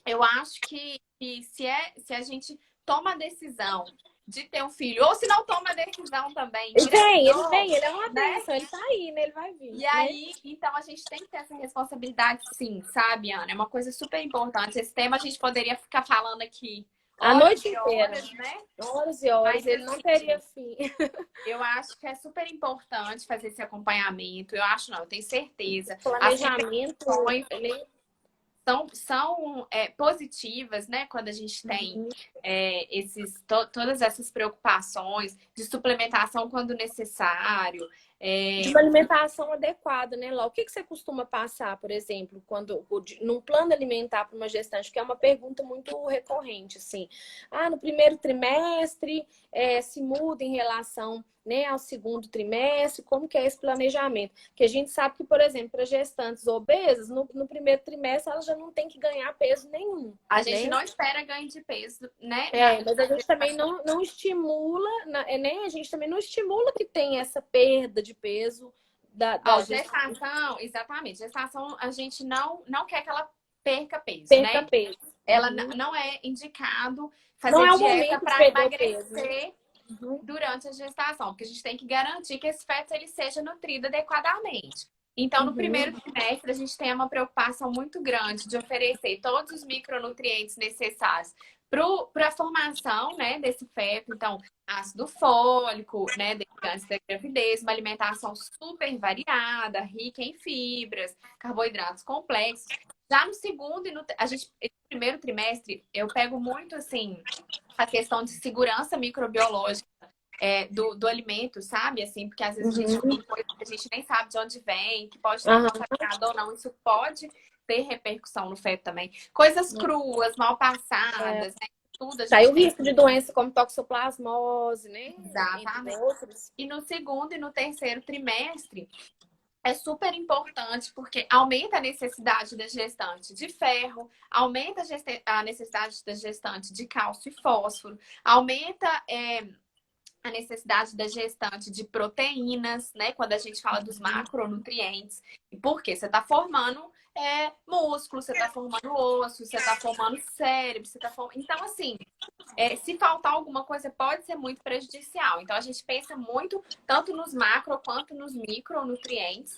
eu acho que se a gente toma a decisão de ter um filho, ou se não toma a decisão também. Ele vem, ele é uma bênção, ele tá aí, né? Ele vai vir. E aí, então a gente tem que ter essa responsabilidade, sim, sabe, Ana? É uma coisa super importante. Esse tema a gente poderia ficar falando aqui a noite inteira, né? Horas e horas, mas, ele não teria fim. Eu acho que é super importante fazer esse acompanhamento. Eu acho, não, eu tenho certeza. Planejamento, são positivas, né? Quando a gente tem todas essas preocupações de suplementação quando necessário. De uma alimentação adequada, né, Lau? O que você costuma passar, por exemplo, num plano alimentar para uma gestante? Que é uma pergunta muito recorrente, assim. No primeiro trimestre, se muda em relação, né, ao segundo trimestre, como que é esse planejamento? Porque a gente sabe que, por exemplo, para gestantes obesas, no primeiro trimestre elas já não tem que ganhar peso nenhum. A gente não espera ganho de peso, né? Mas a gente também não estimula, né? A gente também não estimula que tenha essa perda de peso da gestação. Exatamente. Gestação, a gente não quer que ela perca peso, perca né? peso. Ela não é indicado fazer dieta para emagrecer durante a gestação, porque a gente tem que garantir que esse feto ele seja nutrido adequadamente. Então, no primeiro trimestre, a gente tem uma preocupação muito grande de oferecer todos os micronutrientes necessários para a formação, né, desse feto. Então, ácido fólico, né, antes da gravidez, uma alimentação super variada, rica em fibras, carboidratos complexos. Já no segundo no primeiro trimestre, eu pego muito, assim, a questão de segurança microbiológica do alimento, sabe? Assim, porque às vezes a gente nem sabe de onde vem, que pode estar contaminado ou não. Isso pode ter repercussão no feto também. Coisas cruas, mal passadas, né? Tudo a gente Sai o risco de doença como toxoplasmose, né? Exatamente. E no segundo e no terceiro trimestre é super importante porque aumenta a necessidade da gestante de ferro, aumenta a necessidade da gestante de cálcio e fósforo, aumenta a necessidade da gestante de proteínas, né? Quando a gente fala dos macronutrientes. E por quê? Você está formando músculo, você está formando osso, você está formando cérebro, você está formando... Então, assim, se faltar alguma coisa, pode ser muito prejudicial. Então, a gente pensa muito, tanto nos macro quanto nos micronutrientes,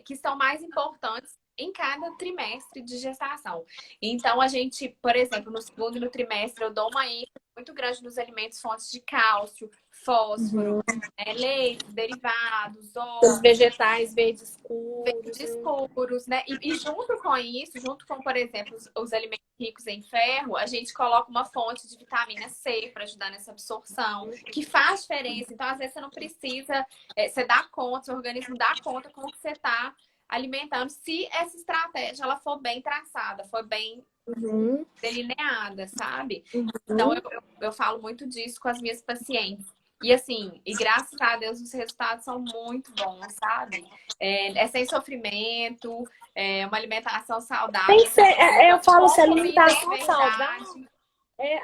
que são mais importantes em cada trimestre de gestação. Então, a gente, por exemplo, no segundo e no trimestre, eu dou uma ênfase muito grande nos alimentos fontes de cálcio, fósforo, leite, derivados, Os ovos, vegetais verdes escuros. escuros, né? E junto com isso, junto com, por exemplo, os alimentos ricos em ferro, a gente coloca uma fonte de vitamina C para ajudar nessa absorção, que faz diferença. Então, às vezes, você não precisa, você dá conta, seu organismo dá conta com o que você está alimentando, se essa estratégia ela for bem traçada, for bem delineada, sabe? Então, eu falo muito disso com as minhas pacientes. E assim, e graças a Deus os resultados são muito bons, sabe? É sem sofrimento, é uma alimentação saudável. Tem que ser, eu falo assim, com comida de alimentação saudável. verdade.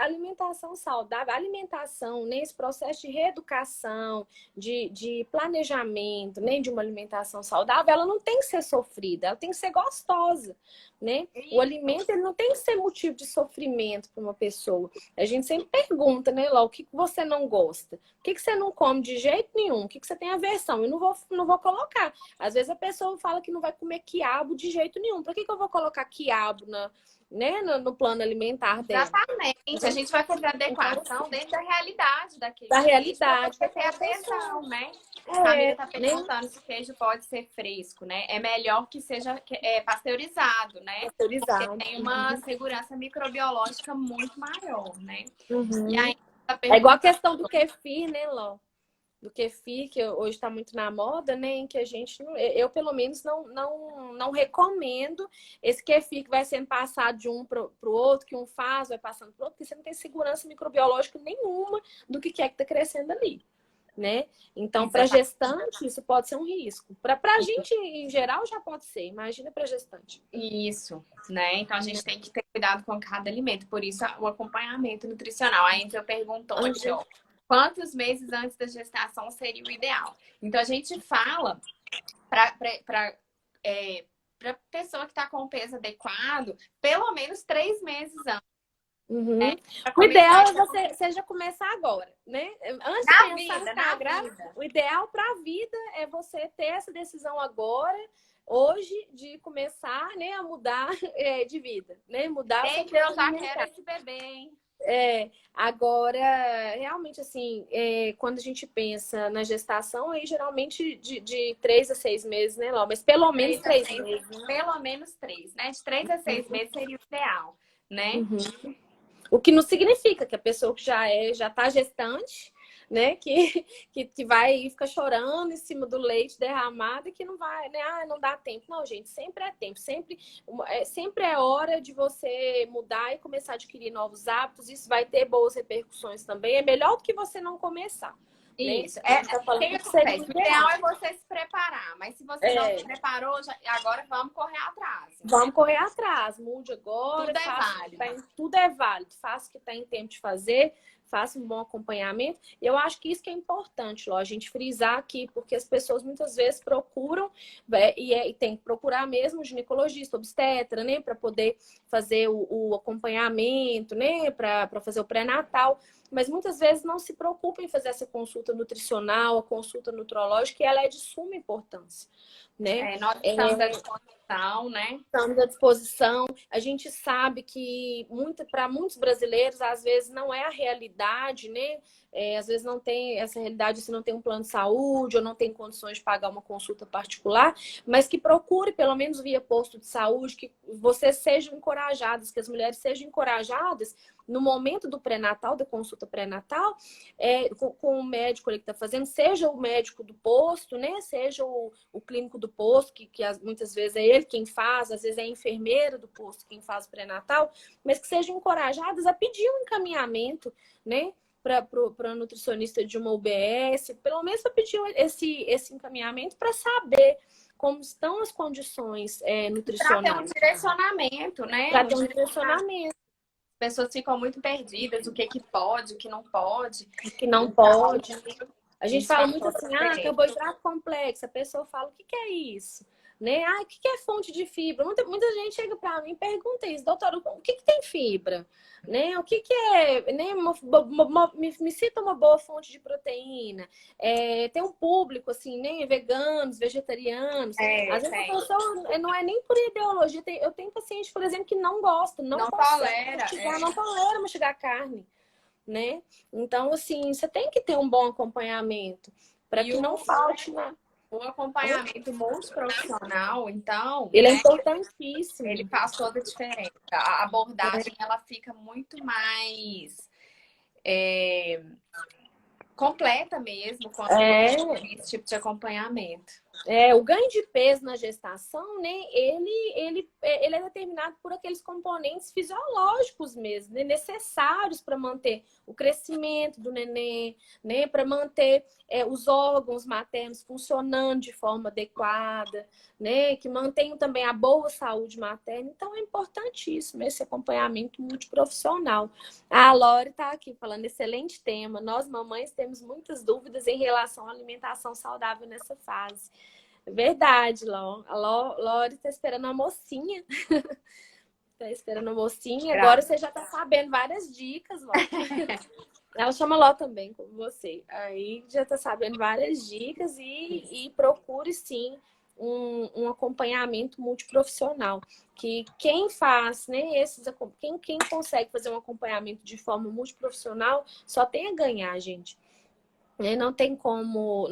Alimentação saudável, alimentação, nesse processo de reeducação, de planejamento, nem de uma alimentação saudável, ela não tem que ser sofrida, ela tem que ser gostosa, né? O alimento ele não tem que ser motivo de sofrimento para uma pessoa. A gente sempre pergunta, né, Lá, o que você não gosta? O que você não come de jeito nenhum? O que você tem aversão? Eu não vou colocar. Às vezes a pessoa fala que não vai comer quiabo de jeito nenhum. Por que eu vou colocar quiabo no plano alimentar dela? Exatamente. A gente vai fazer a adequação dentro da realidade daquele da queijo, realidade. pra você ter atenção, né? A Camila tá perguntando se o queijo pode ser fresco, né? É melhor que seja pasteurizado, né? Pasteurizado. Porque tem uma segurança microbiológica muito maior, né? E aí, é igual a questão do kefir, né, Ló? Do kefir, que hoje está muito na moda, né? Em que a gente, eu pelo menos não recomendo esse kefir que vai sendo passado de um para o outro, que um faz, vai passando para o outro, porque você não tem segurança microbiológica nenhuma do que é que está crescendo ali, né? Então, para gestante, isso pode ser um risco. Para a gente, em geral, já pode ser. Imagina para gestante. Isso, né? Então, a gente tem que ter cuidado com cada alimento. Por isso, o acompanhamento nutricional. A Angel perguntou aqui, ó. Quantos meses antes da gestação seria o ideal? Então, a gente fala para pessoa que está com o peso adequado, pelo menos 3 meses antes. Né? O ideal é você já começar agora, né? Antes de pensar em ficar grávida, o ideal para a vida é você ter essa decisão agora, hoje, de começar, né, a mudar de vida, né? Mudar. Eu já quero esse bebê, hein? Agora, realmente, assim, quando a gente pensa na gestação, aí geralmente de 3 a 6 meses, né, Ló? Mas pelo menos 3 meses. Né? Pelo menos 3, né? De 3 a 6 meses seria o ideal, né? O que não significa que a pessoa que já tá gestante, né, que vai ficar chorando em cima do leite derramado e que não vai, né, não dá tempo. Não, gente, sempre é tempo, sempre é hora de você mudar e começar a adquirir novos hábitos. Isso vai ter boas repercussões também. É melhor do que você não começar. Isso. O ideal é você se preparar, mas se você não se preparou, agora vamos correr atrás. Vamos correr atrás, mude agora. Tudo é válido. Tudo é válido. Faça o que está em tempo de fazer, faça um bom acompanhamento. Eu acho que isso que é importante, Ló, a gente frisar aqui, porque as pessoas muitas vezes procuram, e tem que procurar mesmo o ginecologista, obstetra, né, para poder fazer o acompanhamento, né, para fazer o pré-natal. Mas muitas vezes não se preocupam em fazer essa consulta nutricional, a consulta nutrológica, e ela é de suma importância, né? Nós estamos à disposição, né? Estamos à disposição. A gente sabe que para muitos brasileiros, às vezes, não é a realidade, né? Às vezes não tem essa realidade, se não tem um plano de saúde ou não tem condições de pagar uma consulta particular, mas que procure, pelo menos via posto de saúde, que vocês sejam encorajadas, que as mulheres sejam encorajadas no momento do pré-natal, da consulta pré-natal, com o médico ali que está fazendo, seja o médico do posto, né? Seja o clínico do posto, que muitas vezes é ele quem faz, às vezes é a enfermeira do posto quem faz o pré-natal, mas que sejam encorajadas a pedir um encaminhamento, né? Para nutricionista de uma UBS, pelo menos para pedir esse encaminhamento para saber como estão as condições nutricionais. Para ter um direcionamento, né? Para ter um direcionamento. As pessoas ficam muito perdidas, o que pode, o que não pode. O que não pode. A gente fala muito assim, carboidrato complexo. A pessoa fala, o que é isso? né? Ah, o que é fonte de fibra? Muita gente chega para mim e pergunta isso, doutora, o que tem fibra? Né? O que é, né? Me cita uma boa fonte de proteína. Tem um público, assim, né? Veganos, vegetarianos. Às vezes a Tem. pessoa não é nem por ideologia. Eu tenho paciente, por exemplo, que não gosta, não Não consegue tolera. não tolera mastigar carne, né? Então, assim, você tem que ter um bom acompanhamento para que não falte nada. O acompanhamento multiprofissional, então, Ele é né, importantíssimo. ele faz toda a diferença. A abordagem, ela fica muito mais completa mesmo quando tem esse tipo de acompanhamento. O ganho de peso na gestação, né, ele é determinado por aqueles componentes fisiológicos mesmo, né, necessários para manter o crescimento do neném, né, para manter os órgãos maternos funcionando de forma adequada, né, que mantenham também a boa saúde materna. Então, é importantíssimo esse acompanhamento multiprofissional. A Lori está aqui falando, excelente tema. Nós, mamães, temos muitas dúvidas em relação à alimentação saudável nessa fase. Verdade, Ló. A Lori tá esperando a mocinha. Tá esperando a mocinha. Agora você já tá sabendo várias dicas, Ló. Ela chama Ló também, como você. Aí já tá sabendo várias dicas e procure, sim, um acompanhamento multiprofissional. Que quem faz, né, quem consegue fazer um acompanhamento de forma multiprofissional só tem a ganhar, gente. Não tem como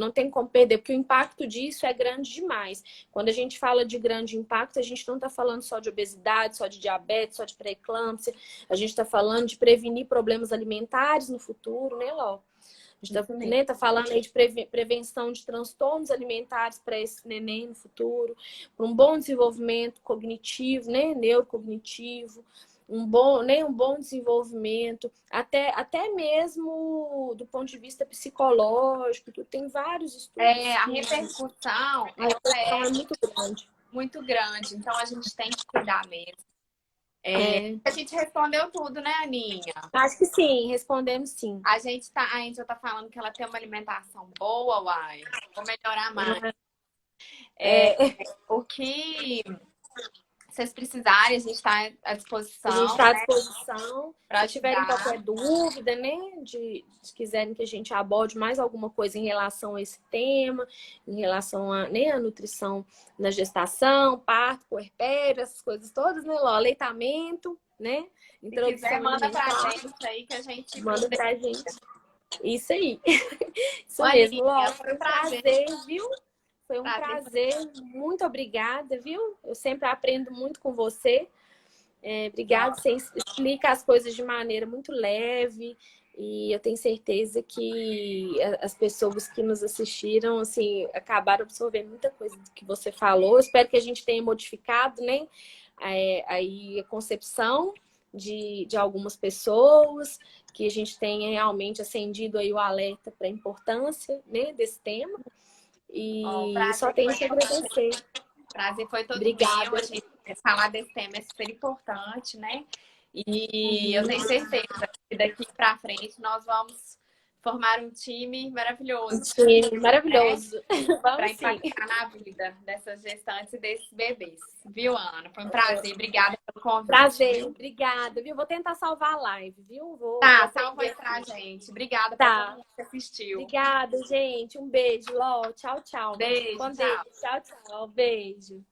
perder, porque o impacto disso é grande demais. Quando a gente fala de grande impacto, a gente não está falando só de obesidade, só de diabetes, só de pré-eclâmpsia. A gente está falando de prevenir problemas alimentares no futuro, né, Ló? A gente está falando aí de prevenção de transtornos alimentares para esse neném no futuro, para um bom desenvolvimento cognitivo, né, neurocognitivo, um bom desenvolvimento, até mesmo do ponto de vista psicológico, tem vários estudos. A repercussão é muito grande. Muito grande, então a gente tem que cuidar mesmo. A gente respondeu tudo, né, Aninha? Acho que sim, respondemos sim. A gente já tá falando que ela tem uma alimentação boa, uai. Vou melhorar mais. O que vocês precisarem, a gente está à disposição. A gente está à disposição. Se tiverem qualquer dúvida, né? Se quiserem que a gente aborde mais alguma coisa em relação a esse tema, em relação a, né, a nutrição na gestação, parto, puerpério, essas coisas todas, né? Aleitamento, né? Se quiser, manda pra gente aí que a gente manda pra gente. Isso aí. Isso Olha, mesmo. Foi um prazer, viu? Foi um prazer. Muito obrigada, viu? Eu sempre aprendo muito com você. Obrigada. Você explica as coisas de maneira muito leve. E eu tenho certeza que as pessoas que nos assistiram, assim, acabaram absorvendo muita coisa do que você falou. Eu espero que a gente tenha modificado, né? Aí a concepção de algumas pessoas, que a gente tenha realmente acendido aí o alerta para a importância, né, desse tema. E só tenho que agradecer. Prazer foi todo Obrigada. meu. A gente falar desse tema é super importante, né? E eu tenho certeza que daqui para frente nós vamos formar um time maravilhoso. Maravilhoso. Né? Para impactar na vida dessas gestantes e desses bebês. Viu, Ana? Foi um prazer. Obrigada pelo convite. Prazer. Obrigada, viu? Vou tentar salvar a live, viu? Salva aí pra gente. Obrigada por todo mundo que assistiu. Obrigada, gente. Um beijo, Ló. Tchau, tchau. Beijo, tchau. Tchau, tchau. Beijo.